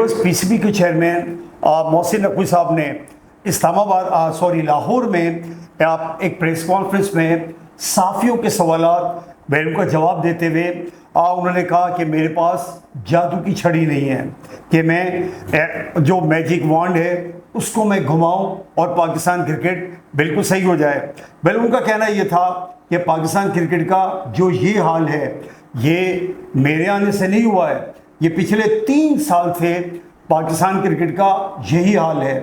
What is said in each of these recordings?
Viewers, PCB के chairman Mohsin Naqvi साहब ने लाहौर में एक प्रेस कॉन्फ्रेंस में साफियों के सवालात में उनका जवाब देते हुए उन्होंने कहा कि मेरे पास जादू की छड़ी नहीं है कि मैं जो मैजिक वांड है उसको मैं घुमाऊं और पाकिस्तान क्रिकेट बिल्कुल सही हो जाए। वेल, उनका कहना ये था कि पाकिस्तान क्रिकेट का जो ये हाल है ये मेरे आने से नहीं हुआ है, ये पिछले 3 साल से पाकिस्तान क्रिकेट का यही हाल है।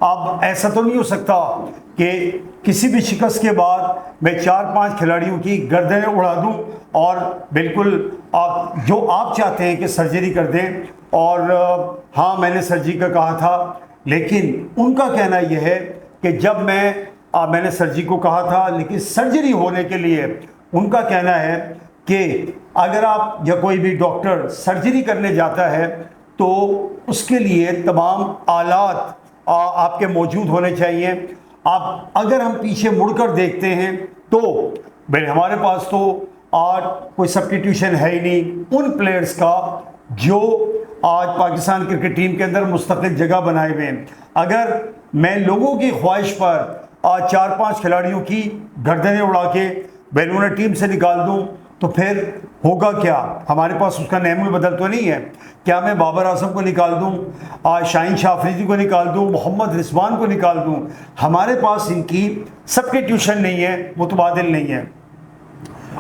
अब ऐसा तो नहीं हो सकता कि किसी भी शिकस्त के बाद मैं 4-5 खिलाड़ियों की गर्दनें उड़ा दूं और बिल्कुल जो आप चाहते हैं कि सर्जरी कर दें। और हाँ, मैंने सर्जरी का कहा था, लेकिन उनका कहना यह है कि जब मैंने सर्जरी को कहा था, लेकिन सर्जरी होने के लिए उनका कहना है कि अगर आप या कोई भी डॉक्टर सर्जरी करने जाता है तो उसके लिए तमाम आलात आपके मौजूद होने चाहिए। आप अगर हम पीछे मुड़कर देखते हैं तो भाई हमारे पास तो आज कोई सब्स्टिट्यूशन है ही नहीं उन प्लेयर्स का जो आज पाकिस्तान क्रिकेट टीम के अंदर मुस्तकिल जगह बनाए हुए हैं। अगर मैं लोगों की ख्वाहिश पर आज 4-5 खिलाड़ियों की गर्दनें उड़ा के बैलून टीम से निकाल दूं तो फिर होगा क्या? हमारे पास उसका नेमुल बदल तो नहीं है। क्या मैं बाबर आजम को निकाल दूं, शाहीन शाह अफरीदी को निकाल दूं, मोहम्मद रिजवान को निकाल दूं? हमारे पास इनकी सब्स्टिट्यूशन नहीं है, मुतबादिल नहीं है।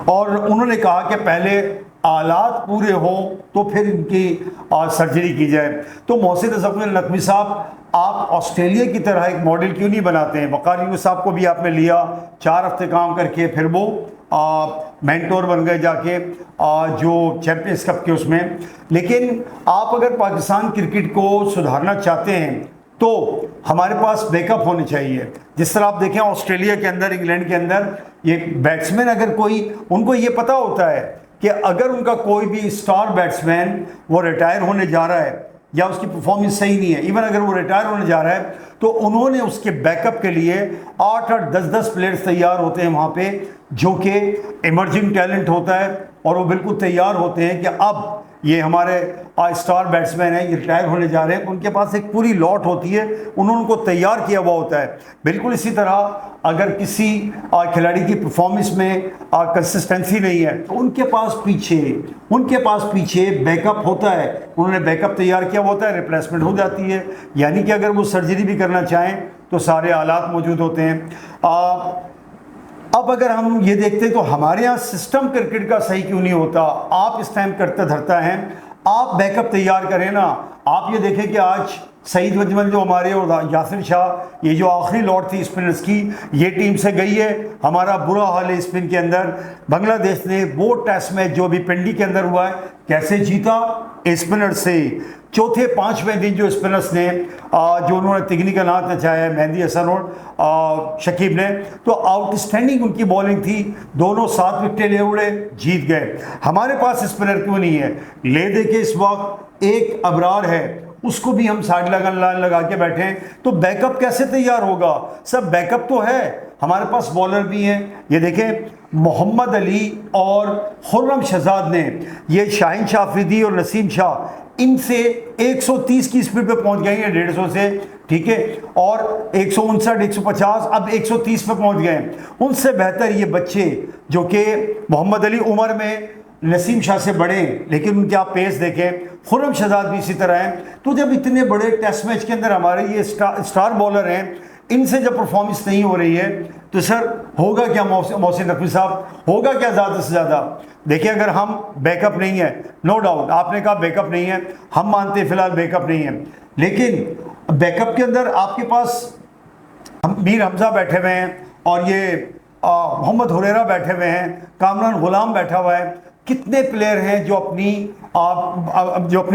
और उन्होंने कहा कि पहले आलात पूरे हों तो फिर इनकी सर्जरी की जाए। तो मोहसिन नकवी साहब, आप ऑस्ट्रेलिया की तरह एक मॉडल क्यों नहीं बनाते हैं? वकार यूनुस साहब को भी आपने लिया, 4 हफ्ते काम करके फिर वो मेंटोर बन गए जाके जो चैंपियंस कप के उसमें। लेकिन आप अगर पाकिस्तान क्रिकेट को सुधारना चाहते हैं तो हमारे पास बैकअप होने चाहिए। जिस तरह आप देखें ऑस्ट्रेलिया के अंदर, इंग्लैंड के अंदर, ये बैट्समैन अगर कोई, उनको ये पता होता है कि अगर उनका कोई भी स्टार बैट्समैन वो रिटायर होने जा रहा है या उसकी परफॉर्मेंस सही नहीं है, इवन अगर वो रिटायर होने जा रहा है, तो उन्होंने उसके बैकअप के लिए 8-8, 10-10 प्लेयर्स तैयार होते हैं वहाँ पे, जो कि इमर्जिंग टैलेंट होता है और वो बिल्कुल तैयार होते हैं कि अब ये हमारे स्टार बैट्समैन हैं, ये रिटायर होने जा रहे हैं। उनके पास एक पूरी लॉट होती है, उन्होंने उनको तैयार किया हुआ होता है। बिल्कुल इसी तरह अगर किसी खिलाड़ी की परफॉर्मेंस में कंसिस्टेंसी नहीं है तो उनके पास पीछे बैकअप होता है, उन्होंने बैकअप तैयार किया होता है, रिप्लेसमेंट हो जाती है। यानी कि अगर वो सर्जरी भी करना चाहें तो सारे आलात मौजूद होते हैं। अब अगर हम ये देखते हैं तो हमारे यहाँ सिस्टम क्रिकेट का सही क्यों नहीं होता? आप इस टाइम करते धरता हैं, आप बैकअप तैयार करें ना। आप ये देखें कि आज सईद वजमल जो हमारे और यासिर शाह, ये जो आखिरी लॉट थी स्पिनर्स की, ये टीम से गई है। हमारा बुरा हाल है स्पिन के अंदर। बांग्लादेश ने वो टेस्ट मैच जो अभी पिंडी के अंदर हुआ है कैसे जीता? स्पिनर से। चौथे 5वें दिन जो स्पिनर्स ने जो उन्होंने तकनीकल हाथ नचाया है, मेहदी हसन और शकीब ने, तो आउटस्टैंडिंग उनकी बॉलिंग थी, दोनों 7 विकेटें ले उड़े, जीत गए। हमारे पास स्पिनर क्यों नहीं है? ले दे के इस वक्त एक अबरार है, उसको भी हम साइड लगा के बैठे हैं, तो बैकअप कैसे तैयार होगा? सब बैकअप तो है, हमारे पास बॉलर भी हैं। ये देखें, मोहम्मद अली और खुर्रम शहजाद ने, ये शाहीन शाह अफरीदी और नसीम शाह, इनसे 130 की स्पीड पे पहुंच गए हैं 150 से, ठीक है, और 159, 150, अब 130 पे पहुंच गए। उनसे बेहतर ये बच्चे जो कि मोहम्मद अली उम्र में नसीम शाह से बड़े हैं, लेकिन उनके आप पेस देखें, खुर्रम शहजाद भी इसी तरह हैं। तो जब इतने बड़े टेस्ट मैच के अंदर हमारे ये स्टार बॉलर हैं, इनसे जब परफॉर्मेंस नहीं हो रही है तो सर होगा क्या? मोहसिन नकवी साहब, होगा क्या ज़्यादा से ज़्यादा? देखिए, अगर हम बैकअप नहीं है, नो डाउट आपने कहा बैकअप नहीं है, हम मानते हैं फिलहाल बैकअप नहीं है, लेकिन बैकअप के अंदर आपके पास मीर हमजा बैठे हुए हैं और ये मोहम्मद हुरैरा बैठे हुए हैं, कामरान गुलाम बैठा हुआ है। कितने प्लेयर हैं जो अपनी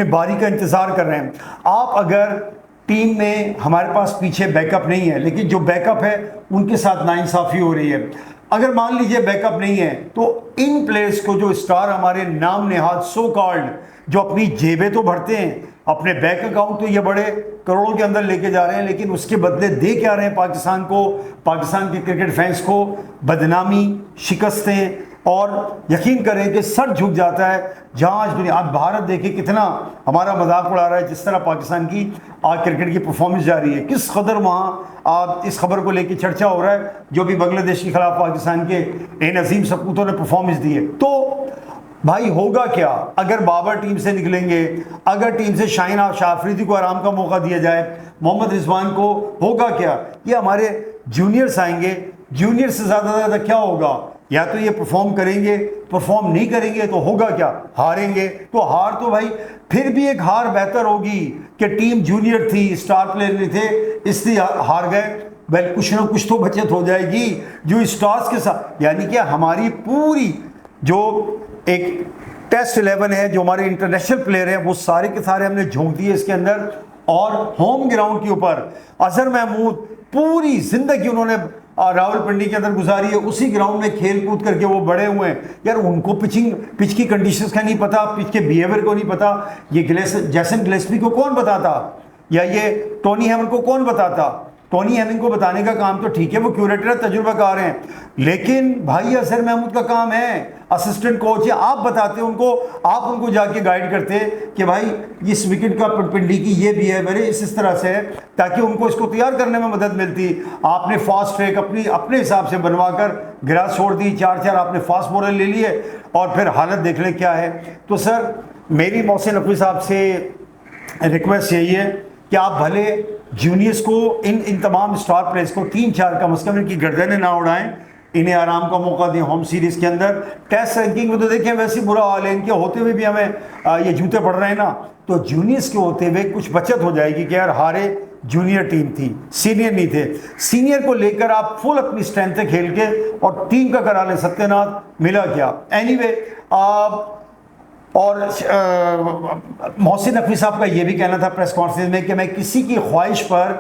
बारी का इंतज़ार कर रहे हैं। आप अगर टीम में, हमारे पास पीछे बैकअप नहीं है, लेकिन जो बैकअप है उनके साथ नाइंसाफ़ी हो रही है। अगर मान लीजिए बैकअप नहीं है तो इन प्लेयर्स को, जो स्टार हमारे नाम नेहाद सो कॉल्ड, जो अपनी जेबें तो भरते हैं, अपने बैंक अकाउंट तो ये बड़े करोड़ों के अंदर लेके जा रहे हैं, लेकिन उसके बदले दे क्या रहे हैं पाकिस्तान को, पाकिस्तान के क्रिकेट फैंस को? बदनामी, शिकस्तें, और यकीन करें कि सर झुक जाता है जहाँ आज दुनिया। आप भारत देखिए कितना हमारा मजाक उड़ा रहा है, जिस तरह पाकिस्तान की आज क्रिकेट की परफॉर्मेंस जा रही है, किस कदर वहाँ आप इस खबर को लेकर चर्चा हो रहा है जो भी बांग्लादेश के खिलाफ पाकिस्तान के इन अजीम सपूतों ने परफॉर्मेंस दी है। तो भाई होगा क्या अगर बाबर टीम से निकलेंगे, अगर टीम से शाहीन आफरीदी को आराम का मौका दिया जाए, मोहम्मद रिजवान को, होगा क्या? ये हमारे जूनियर्स आएंगे, जूनियर से ज़्यादा क्या होगा? या तो ये परफॉर्म करेंगे, परफॉर्म नहीं करेंगे तो होगा क्या? हारेंगे। तो हार तो भाई फिर भी एक हार बेहतर होगी कि टीम जूनियर थी, स्टार प्लेयर नहीं थे इसलिए हार गए। वेल कुछ ना कुछ तो बचत हो जाएगी जो स्टार्स के साथ, यानी कि हमारी पूरी जो एक टेस्ट 11 है, जो हमारे इंटरनेशनल प्लेयर हैं, वो सारे के सारे हमने झोंक दिए इसके अंदर। और होम ग्राउंड के ऊपर अजहर महमूद पूरी जिंदगी उन्होंने रावलपिंडी के अंदर गुजारी है, उसी ग्राउंड में खेल कूद करके वो बड़े हुए हैं। यार उनको पिच की कंडीशंस का नहीं पता, पिच के बिहेवियर को नहीं पता। ये जैसन गिलेस्पी को कौन बताता, या ये टोनी हैमंड को कौन बताता? टोनी हैमिंग को बताने का काम तो ठीक है, वो क्यूरेटर है, तजुर्बाकार हैं, लेकिन भाई अजहर महमूद का काम है, असिस्टेंट कोच है, आप बताते उनको, आप उनको जाके गाइड करते कि भाई इस विकेट का पिंडी की ये भी है, मेरे इस तरह से है, ताकि उनको इसको तैयार करने में मदद मिलती। आपने फास्ट ट्रैक अपने हिसाब से बनवाकर गिरा छोड़ दी, 4-4 आपने फास्ट बॉलर ले लिए और फिर हालत देख ले क्या है। तो सर मेरी मोहसिन नकवी साहब से रिक्वेस्ट यही है कि आप भले जूनियर्स को इन तमाम स्टार प्लेयर्स को 3-4 कम से कम इनकी गर्दनें ना उड़ाएं, इन्हें आराम का मौका दें होम सीरीज़ के अंदर। टेस्ट रैंकिंग में तो देखें वैसे बुरा हाल है, इनके होते हुए भी हमें ये जूते पड़ रहे हैं ना, तो जूनियर्स के होते हुए कुछ बचत हो जाएगी कि यार हारे जूनियर टीम थी, सीनियर नहीं थे। सीनियर को लेकर आप फुल अपनी स्ट्रेंथ से खेल के और टीम का करा लें सत्यनाथ, मिला क्या? एनीवे और मोहसिन नकवी साहब का ये भी कहना था प्रेस कॉन्फ्रेंस में कि मैं किसी की ख्वाहिश पर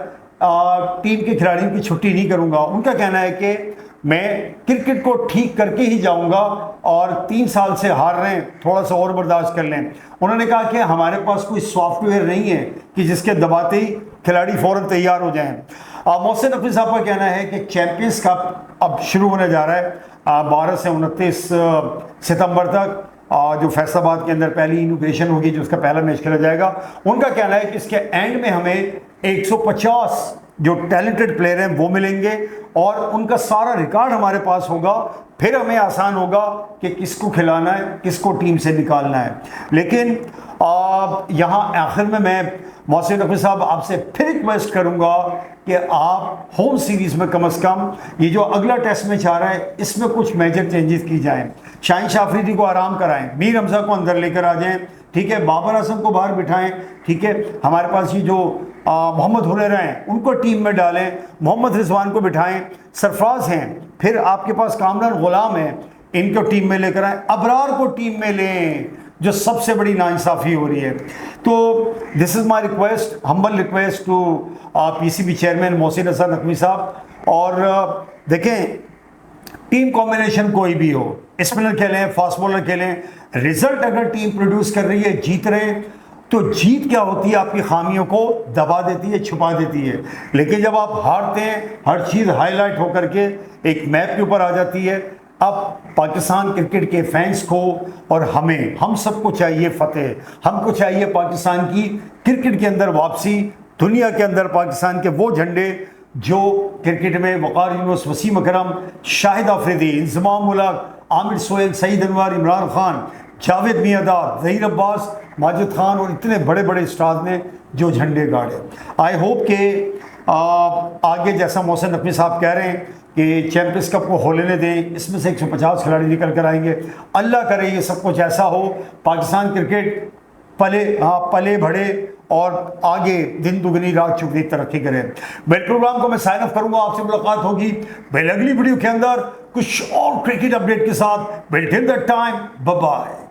टीम के खिलाड़ियों की छुट्टी नहीं करूंगा। उनका कहना है कि मैं क्रिकेट को ठीक करके ही जाऊंगा और 3 साल से हार रहे हैं, थोड़ा सा और बर्दाश्त कर लें। उन्होंने कहा कि हमारे पास कोई सॉफ्टवेयर नहीं है कि जिसके दबाते ही खिलाड़ी फ़ौरन तैयार हो जाएं। मोहसिन नकवी साहब का कहना है कि चैंपियंस कप अब शुरू होने जा रहा है 12 से 29 सितंबर तक, जो फैसलाबाद के अंदर पहली इनोग्रेशन होगी, जो उसका पहला मैच खेला जाएगा। उनका कहना है कि इसके एंड में हमें 150 जो टैलेंटेड प्लेयर हैं वो मिलेंगे और उनका सारा रिकॉर्ड हमारे पास होगा, फिर हमें आसान होगा कि किसको खिलाना है, किसको टीम से निकालना है। लेकिन यहाँ आखिर में मैं मोहसिन नकवी साहब आपसे फिर रिक्वेस्ट करूँगा कि आप होम सीरीज़ में कम से कम ये जो अगला टेस्ट मैच आ रहा है इसमें कुछ मेजर चेंजेस की जाएँ। शाहीन आफरीदी को आराम कराएं, मीर हमजा को अंदर लेकर आ जाएं, ठीक है, बाबर आजम को बाहर बिठाएं, ठीक है, हमारे पास ये जो मोहम्मद हुरैरा हैं उनको टीम में डालें, मोहम्मद रिजवान को बिठाएं, सरफराज हैं, फिर आपके पास कामरान गुलाम है, इनको टीम में लेकर आएँ, अबरार को टीम में लें, जो सबसे बड़ी नाइंसाफ़ी हो रही है। तो this is my request, humble request to PCB chairman Mohsin Hasan Naqvi साहब। और देखें टीम कॉम्बिनेशन कोई भी हो, स्पिनर खेलें, फास्ट बॉलर खेलें, रिजल्ट अगर टीम प्रोड्यूस कर रही है, जीत रहे, तो जीत क्या होती है, आपकी खामियों को दबा देती है, छुपा देती है। लेकिन जब आप हारते हैं, हर चीज़ हाईलाइट होकर के एक मैप के ऊपर आ जाती है। अब पाकिस्तान क्रिकेट के फैंस को और हम सबको चाहिए फतेह, हमको चाहिए पाकिस्तान की क्रिकेट के अंदर वापसी, दुनिया के अंदर पाकिस्तान के वो झंडे जो क्रिकेट में वक़ार यूनुस, वसीम अकरम, शाहिद आफरीदी, इंज़माम उलग, आमिर सोहेल, सईद अनवर, इमरान खान, जावेद मियांदाद, ज़हीर अब्बास, माजिद खान और इतने बड़े बड़े स्टार्स ने जो झंडे गाड़े। आई होप कि आगे जैसा मोहसिन नकवी साहब कह रहे हैं कि चैंपियंस कप को हो लेने दें, इसमें से 150 खिलाड़ी निकल कर आएंगे। अल्लाह करे ये सब कुछ ऐसा हो, पाकिस्तान क्रिकेट पले बढ़े और आगे दिन दुगनी रात चुगनी तरक्की करें। मेरे प्रोग्राम को मैं साइन अप करूंगा, आपसे मुलाकात होगी मेरी अगली वीडियो के अंदर कुछ और क्रिकेट अपडेट के साथ। Till that time, bye bye.